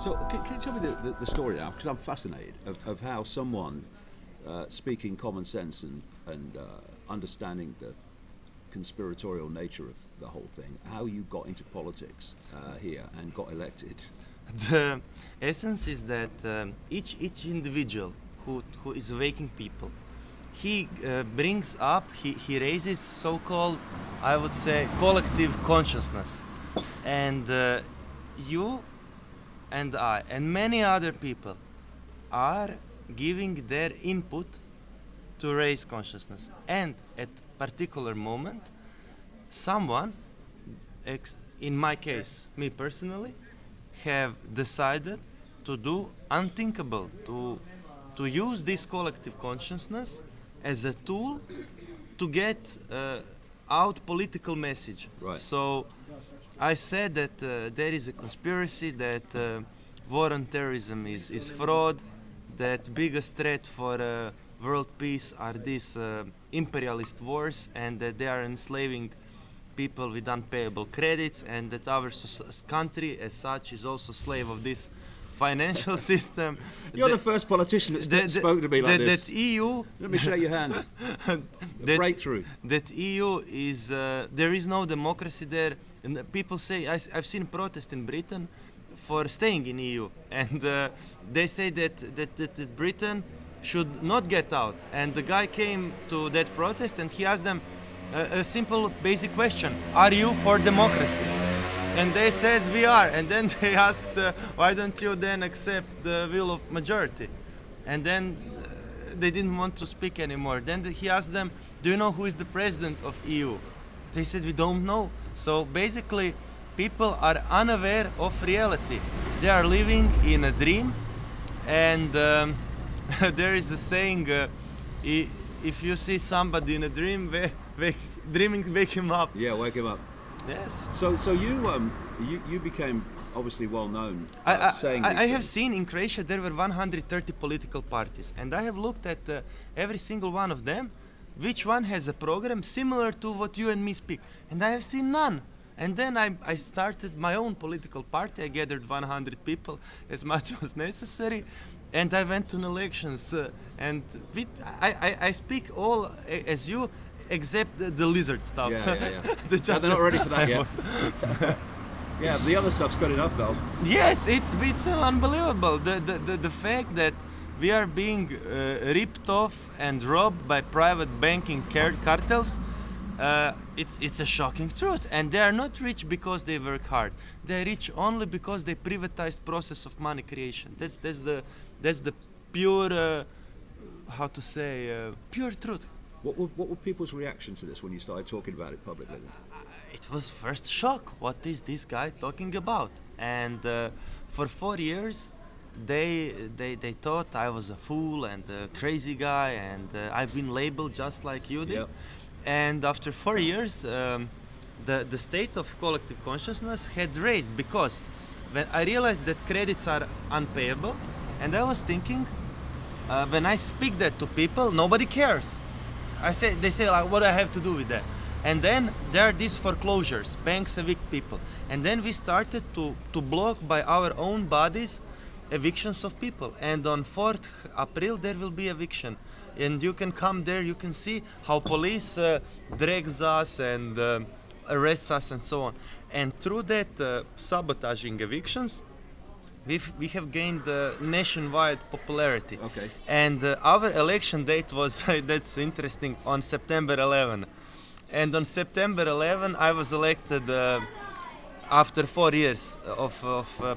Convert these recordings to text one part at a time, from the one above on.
So can you tell me the story now? Because I'm fascinated of how someone speaking common sense and understanding the conspiratorial nature of the whole thing, how you got into politics here and got elected. The essence is that each individual who is awakening people, he brings up, he raises so-called, I would say, collective consciousness. And you and I and many other people are giving their input to raise consciousness. And at particular moment, someone, in my case, me personally, have decided to do unthinkable, to use this collective consciousness as a tool to get out political message. Right. So I said that there is a conspiracy, that war on terrorism is fraud, that biggest threat for world peace are these imperialist wars, and that they are enslaving people with unpayable credits, and that our country as such is also slave of this financial system. You're the first politician that's spoken to me like this. That EU... Let me shake your hand. Breakthrough. That EU is... there is no democracy there. And people say... I've seen protests in Britain for staying in EU. And they say that Britain should not get out. And the guy came to that protest and he asked them a simple basic question: are you for democracy? And they said we are. And then they asked, why don't you then accept the will of majority? And then they didn't want to speak anymore. Then he asked them, do you know who is the president of EU? They said, we don't know. So basically people are unaware of reality. They are living in a dream. And there is a saying, if you see somebody in a dream, wake him up. Yeah, wake him up. Yes. So you became obviously well known. Saying I these have things. seen in Croatia there were 130 political parties, and I have looked at every single one of them, which one has a program similar to what you and me speak, and I have seen none. And then I started my own political party. I gathered 100 people, as much as necessary, and I went to elections. And I speak all as you, except the lizard stuff. Yeah. They're They're not ready for that yet. Yeah, the other stuff's good enough though. Yes, it's unbelievable. The fact that we are being ripped off and robbed by private banking cartels, it's a shocking truth. And they are not rich because they work hard. They are rich only because they privatized process of money creation. That's the pure, pure truth. What were people's reaction to this when you started talking about it publicly? It was first shock. What is this guy talking about? And for 4 years, they thought I was a fool and a crazy guy, and I've been labeled just like you did. Yep. And after 4 years, the state of collective consciousness had raised, because when I realized that credits are unpayable, and I was thinking, when I speak that to people, nobody cares. They say, like, what do I have to do with that? And then there are these foreclosures, banks evict people. And then we started to block by our own bodies evictions of people. And on 4th April there will be eviction. And you can come there, you can see how police drags us and arrests us and so on. And through that sabotaging evictions, we have gained nationwide popularity. Okay. And our election date was, that's interesting, on September 11. And on September 11, I was elected after 4 years of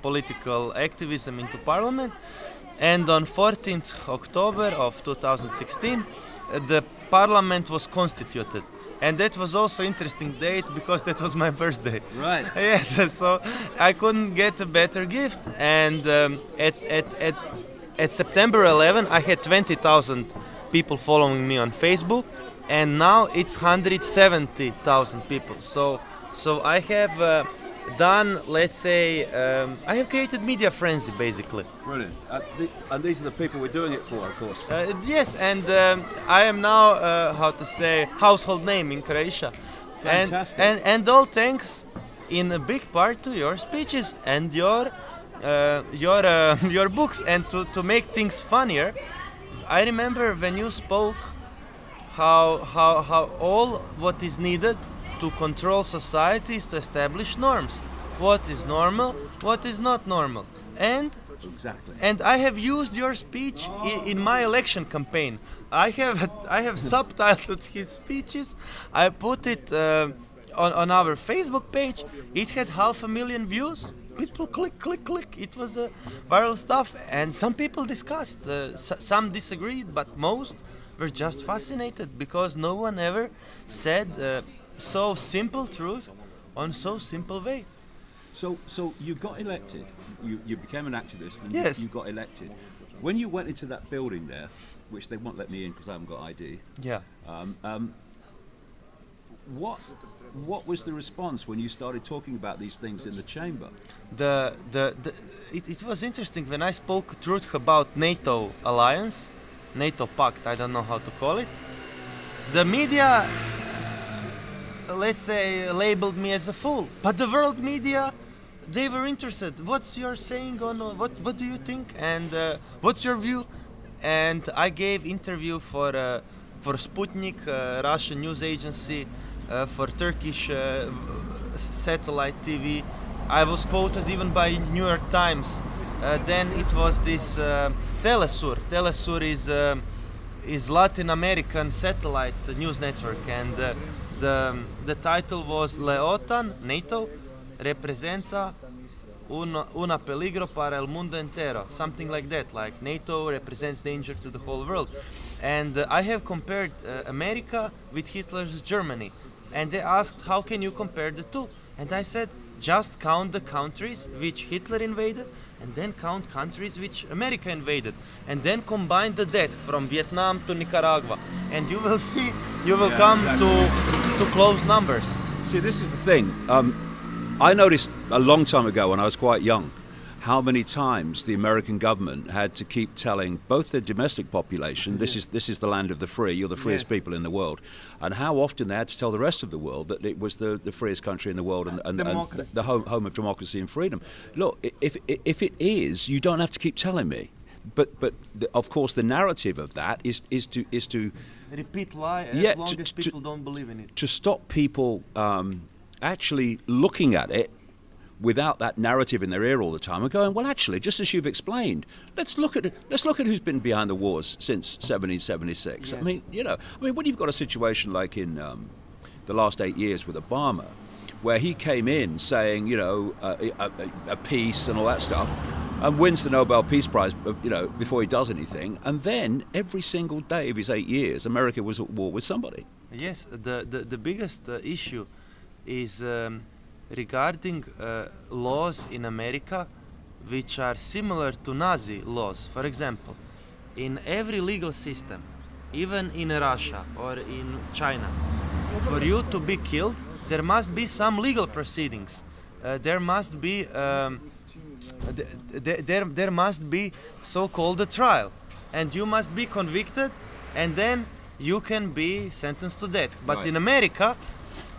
political activism into parliament. And on 14th October of 2016, the parliament was constituted. And that was also interesting date because that was my birthday. Right. Yes, so I couldn't get a better gift. And at September 11, I had 20,000 people following me on Facebook, and now it's 170,000 people. So I have done, let's say, I have created media frenzy, basically. Brilliant. And these are the people we're doing it for, of course. Yes, and I am now, household name in Croatia. Fantastic. And all thanks in a big part to your speeches and your your books. And to make things funnier, I remember when you spoke how all what is needed to control society is to establish norms. What is normal, what is not normal. Exactly. And I have used your speech in my election campaign. I have subtitled his speeches. I put it on our Facebook page. It had 500,000 views. People click. It was viral stuff, and some people discussed. Some disagreed, but most were just fascinated because no one ever said so simple truth on so simple way. So you got elected. You became an activist, and Yes. you got elected. When you went into that building there, which they won't let me in because I haven't got ID. Yeah. What was the response when you started talking about these things in the chamber? It was interesting when I spoke truth about NATO alliance, NATO pact. I don't know how to call it. The media, let's say, labeled me as a fool, but the world media, they were interested. What's your saying on what do you think, and what's your view? And I gave interview for Sputnik, Russian news agency, for Turkish satellite TV. I was quoted even by New York Times. Then it was this Telesur. Telesur is Latin American satellite news network, and the title was Le OTAN, NATO, representa una peligro para el mundo entero, something like that, like NATO represents danger to the whole world. And I have compared America with Hitler's Germany, and they asked, how can you compare the two? And I said, just count the countries which Hitler invaded, and then count countries which America invaded, and then combine the debt from Vietnam to Nicaragua, and you will see, you will come to close numbers. See, this is the thing. I noticed a long time ago when I was quite young how many times the American government had to keep telling both the domestic population, this is the land of the free, you're the freest Yes. people in the world, and how often they had to tell the rest of the world that it was the freest country in the world and Democracy. the home of democracy and freedom. Look, if it is, you don't have to keep telling me. But of course the narrative of that is to Repeat lie as Yeah, long to- as to- people don't believe in it. to stop people actually looking at it without that narrative in their ear all the time and going, well, actually, just as you've explained, let's look at who's been behind the wars since 1776. Yes. I mean, when you've got a situation like in the last 8 years with Obama, where he came in saying, a peace and all that stuff, and wins the Nobel Peace Prize, before he does anything, and then every single day of his 8 years, America was at war with somebody. Yes, the biggest issue is regarding laws in America which are similar to Nazi laws. For example, in every legal system, even in Russia or in China, for you to be killed, there must be some legal proceedings. There must be there must be so-called a trial, and you must be convicted, and then you can be sentenced to death. But Right. in America,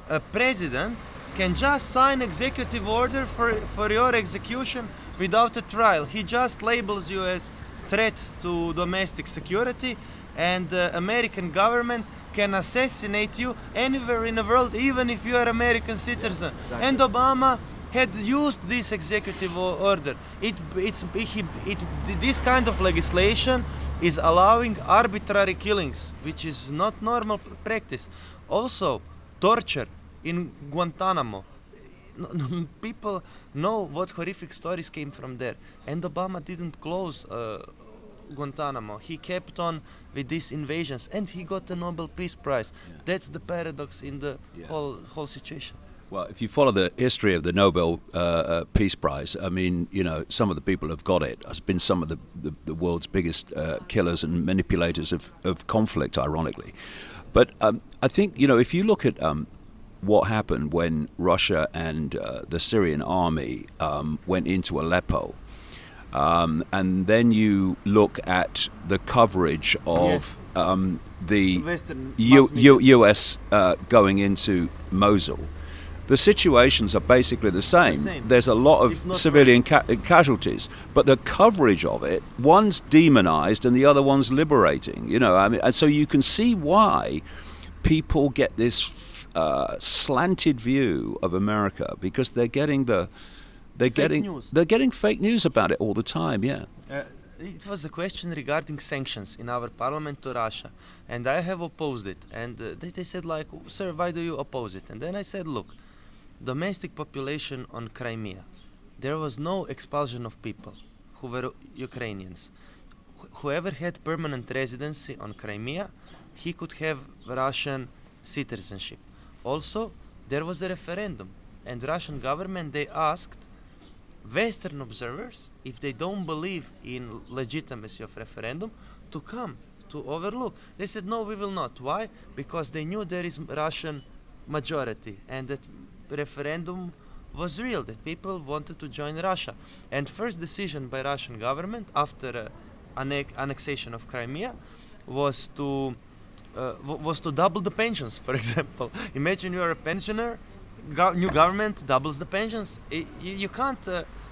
a president can just sign executive order for your execution without a trial. He just labels you as threat to domestic security, and the American government can assassinate you anywhere in the world, even if you are American citizen. exactly. And Obama had used this executive order. This kind of legislation is allowing arbitrary killings, which is not normal practice. Also, torture in Guantanamo. People know what horrific stories came from there. And Obama didn't close Guantanamo. He kept on with these invasions, and he got the Nobel Peace Prize. Yeah. That's the paradox in the Yeah. whole situation. Well, if you follow the history of the Nobel Peace Prize, I mean, some of the people who've got it has been some of the world's biggest killers and manipulators of conflict, ironically. But I think, if you look at what happened when Russia and the Syrian army went into Aleppo, and then you look at the coverage of the Western mass media. US going into Mosul, the situations are basically the same. same. There's a lot If of not civilian casualties, but the coverage of it, one's demonized and the other one's liberating. You know, I mean, and so you can see why people get this slanted view of America, because they're getting they're getting fake news about it all the time. Yeah. It was a question regarding sanctions in our parliament to Russia, and I have opposed it. And they said, like, sir, why do you oppose it? And then I said, look, domestic population on Crimea, there was no expulsion of people who were Ukrainians. Whoever had permanent residency on Crimea, he could have Russian citizenship. Also, there was a referendum, and Russian government, they asked Western observers, if they don't believe in legitimacy of referendum, to come to overlook. They said, no, we will not. Why? Because they knew there is Russian majority, and that referendum was real, that people wanted to join Russia. And first decision by Russian government after annexation of Crimea was to double the pensions, for example. Imagine you are a pensioner, new government doubles the pensions. You can't.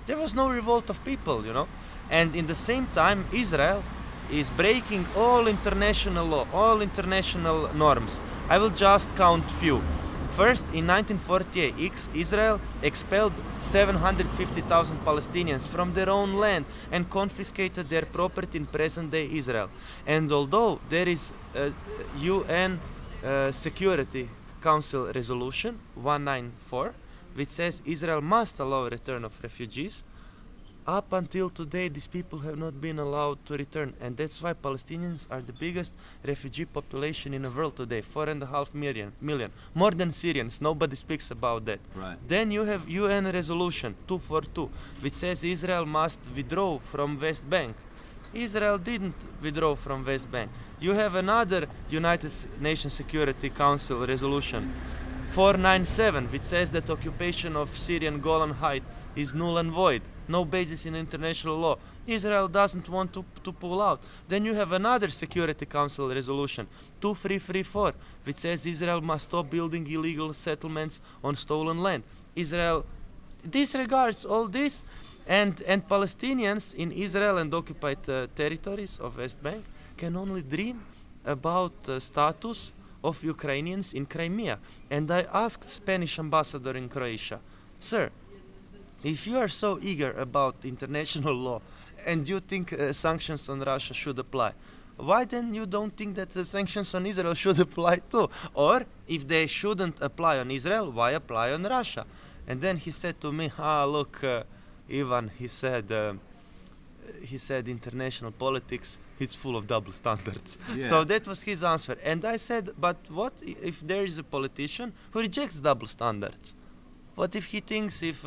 There was no revolt of people, you know. And in the same time, Israel is breaking all international law, all international norms. I will just count few. First, in 1948, Israel expelled 750,000 Palestinians from their own land and confiscated their property in present-day Israel. And although there is a UN Security Council resolution 194, which says Israel must allow return of refugees, up until today these people have not been allowed to return, and that's why Palestinians are the biggest refugee population in the world today, 4.5 million, more than Syrians. Nobody speaks about that. Right. Then you have UN resolution 242, which says Israel must withdraw from West Bank. Israel didn't withdraw from West Bank. You have another United Nations Security Council resolution 497, which says that occupation of Syrian Golan Heights is null and void. No basis in international law. Israel doesn't want to pull out. Then you have another Security Council resolution 2334, which says Israel must stop building illegal settlements on stolen land. Israel disregards all this, and Palestinians in Israel and occupied territories of West Bank can only dream about status of Ukrainians in Crimea. And I asked Spanish ambassador in Croatia, sir, if you are so eager about international law and you think sanctions on Russia should apply, why then you don't think that the sanctions on Israel should apply too? Or if they shouldn't apply on Israel, why apply on Russia? And then he said to me, look, Ivan, he said international politics, it's full of double standards. Yeah. So that was his answer. And I said, but what if there is a politician who rejects double standards? What if he thinks if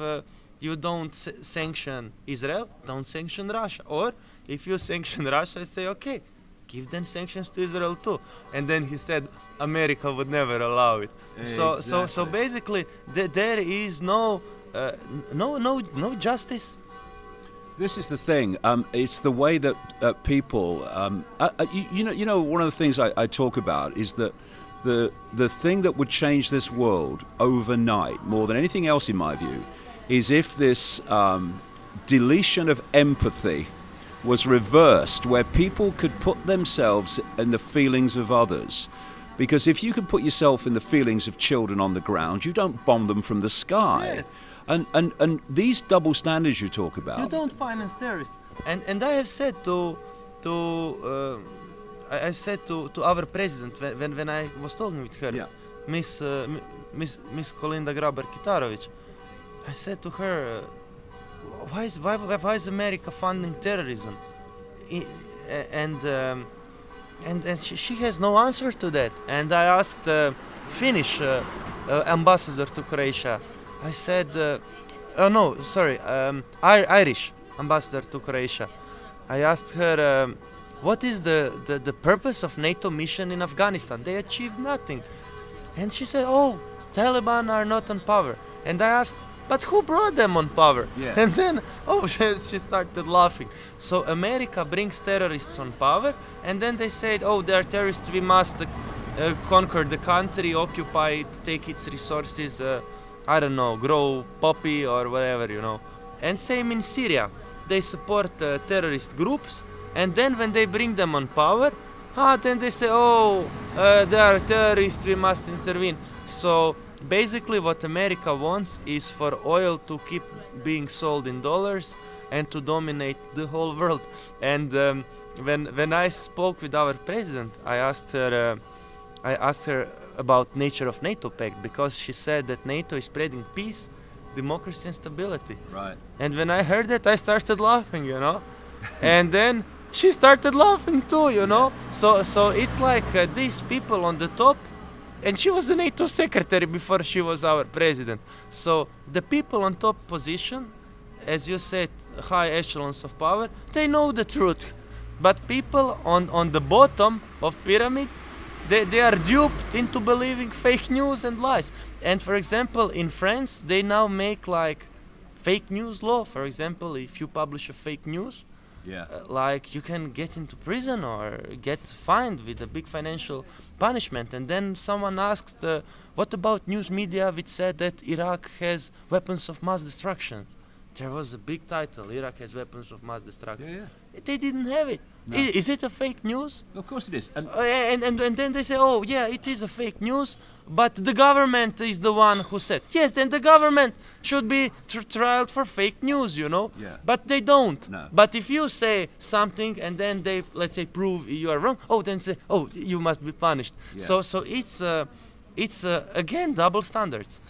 you don't sanction Israel, don't sanction Russia? Or if you sanction Russia, say, okay, give them sanctions to Israel too. And then he said, America would never allow it. Exactly. So basically, there is no justice. This is the thing. It's the way that people. You know, one of the things I talk about is that the thing that would change this world overnight, more than anything else, in my view, is if this deletion of empathy was reversed, where people could put themselves in the feelings of others. Because if you can put yourself in the feelings of children on the ground, you don't bomb them from the sky. Yes. And these double standards you talk about. You don't finance terrorists. And I have said to our president when I was talking with her, Yeah. Miss Kolinda Grabar-Kitarović, I said to her, why is America funding terrorism? And she has no answer to that. And I asked Finnish ambassador to Croatia. I said, Irish ambassador to Croatia. I asked her, what is the purpose of NATO mission in Afghanistan? They achieved nothing. And she said, Taliban are not on power. And I asked, but who brought them on power? Yeah. And then, she started laughing. So America brings terrorists on power, and then they said, they are terrorists, we must conquer the country, occupy it, take its resources, I don't know, grow poppy or whatever, you know. And same in Syria, they support terrorist groups, and then when they bring them on power, then they say, oh, they are terrorists, we must intervene. So basically what America wants is for oil to keep being sold in dollars and to dominate the whole world. And when I spoke with our president, I asked her about nature of NATO pact, because she said that NATO is spreading peace, democracy and stability. Right. And when I heard that, I started laughing, you know. And then she started laughing too, you know. So it's like these people on the top, and she was a NATO secretary before she was our president. So the people on top position, as you said, high echelons of power, they know the truth. But people on the bottom of pyramid, they are duped into believing fake news and lies. And for example, in France, they now make like fake news law. For example, if you publish a fake news, Yeah. like you can get into prison or get fined with a big financial punishment. And then someone asked, what about news media which said that Iraq has weapons of mass destruction? There was a big title, Iraq has weapons of mass destruction. Yeah. They didn't have it. No. Is it a fake news? Of course it is. And And then they say, oh yeah, it is a fake news, but the government is the one who said. Yes, then the government should be trialed for fake news, you know. Yeah. But they don't. No. But if you say something and then they, let's say, prove you are wrong, then say, you must be punished. Yeah. So it's again double standards.